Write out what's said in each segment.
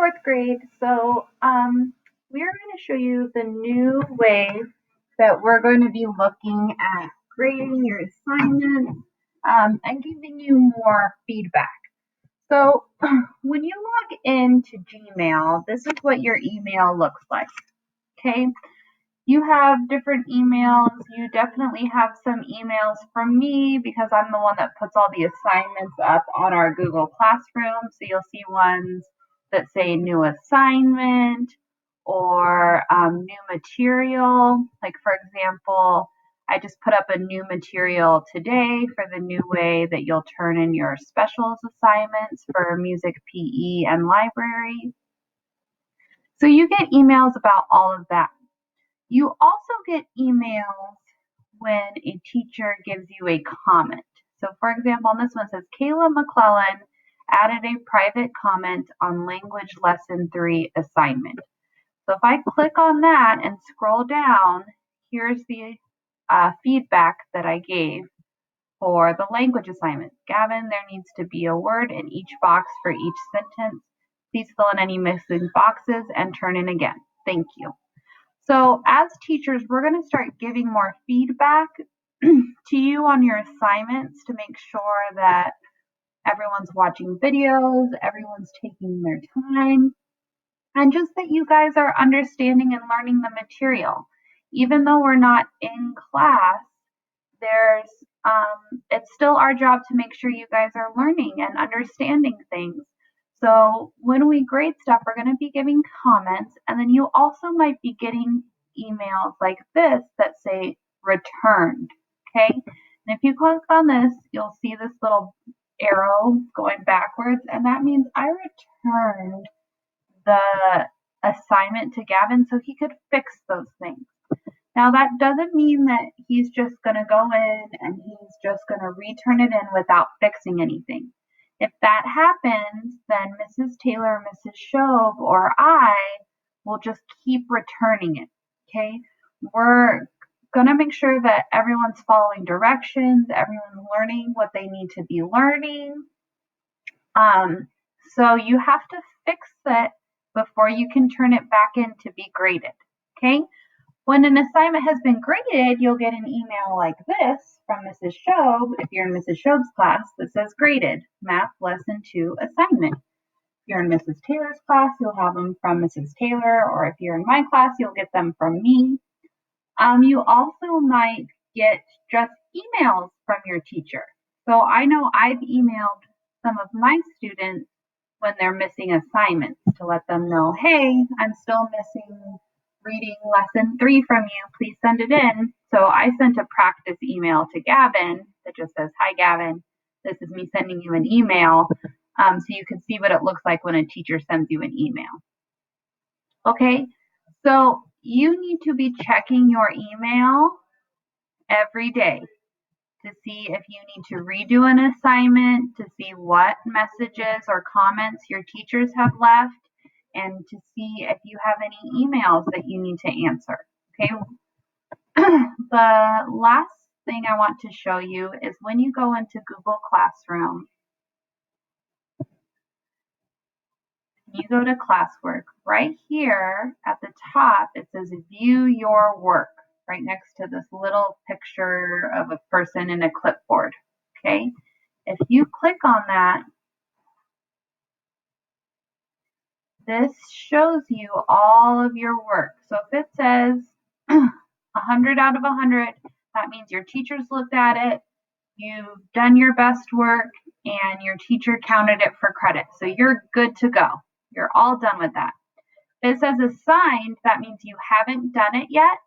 fourth grade. We are going to show you the new way that we're going to be looking at grading your assignments and giving you more feedback. So when you log into Gmail, this is what your email looks like. Okay, you have different emails. You definitely have some emails from me because I'm the one that puts all the assignments up on our Google Classroom. So you'll see ones that say new assignment or new material. Like for example, I just put up a new material today for the new way that you'll turn in your specials assignments for music, PE, and library. So you get emails about all of that. You also get emails when a teacher gives you a comment. So for example, on this one says, Kayla McClellan added a private comment on language lesson 3 assignment. So if I click on that and scroll down, here's the feedback that I gave for the language assignment. Gavin, there needs to be a word in each box for each sentence. Please fill in any missing boxes and turn in again. Thank you. So as teachers, we're going to start giving more feedback to you on your assignments to make sure that everyone's watching videos, everyone's taking their time, and just that you guys are understanding and learning the material. Even though we're not in class, it's still our job to make sure you guys are learning and understanding things. So when we grade stuff, we're going to be giving comments, and then you also might be getting emails like this that say returned, okay? And if you click on this, you'll see this little arrow going backwards, and that means I returned the assignment to Gavin so he could fix those things. Now that doesn't mean that he's just going to go in and he's just going to return it in without fixing anything. If that happens, then Mrs. Taylor, Mrs. Shove, or I will just keep returning it, okay? We're going to make sure that everyone's following directions, everyone's learning what they need to be learning. So you have to fix it before you can turn it back in to be graded, okay? When an assignment has been graded, you'll get an email like this from Mrs. Shobe, if you're in Mrs. Shobe's class, that says graded, Math Lesson 2 assignment. If you're in Mrs. Taylor's class, you'll have them from Mrs. Taylor, or if you're in my class, you'll get them from me. You also might get just emails from your teacher. So I know I've emailed some of my students when they're missing assignments to let them know, hey, I'm still missing reading lesson 3 from you, please send it in. So I sent a practice email to Gavin that just says, hi Gavin, this is me sending you an email, so you can see what it looks like when a teacher sends you an email. Okay, so you need to be checking your email every day to see if you need to redo an assignment, to see what messages or comments your teachers have left, and to see if you have any emails that you need to answer, okay? The last thing I want to show you is when you go into Google Classroom, you go to classwork, right here at the top, it says view your work, right next to this little picture of a person in a clipboard, okay? If you click on that, this shows you all of your work. So if it says 100 out of 100, that means your teachers looked at it, you've done your best work, and your teacher counted it for credit. So you're good to go. You're all done with that. If it says assigned, that means you haven't done it yet,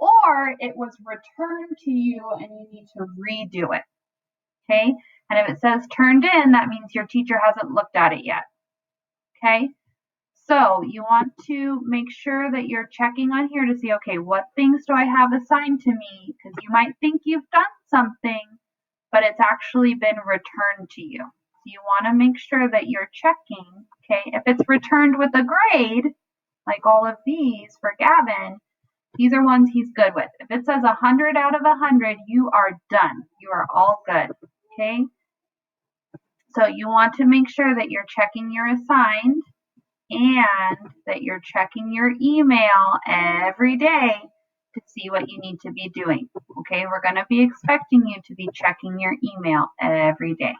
or it was returned to you and you need to redo it, okay? And if it says turned in, that means your teacher hasn't looked at it yet, okay? So you want to make sure that you're checking on here to see, okay, what things do I have assigned to me? Because you might think you've done something, but it's actually been returned to you. So you want to make sure that you're checking, okay? If it's returned with a grade, like all of these for Gavin, these are ones he's good with. If it says 100 out of 100, you are done. You are all good, okay? So you want to make sure that you're checking your assigned. and that you're checking your email every day to see what you need to be doing. Okay, we're going to be expecting you to be checking your email every day.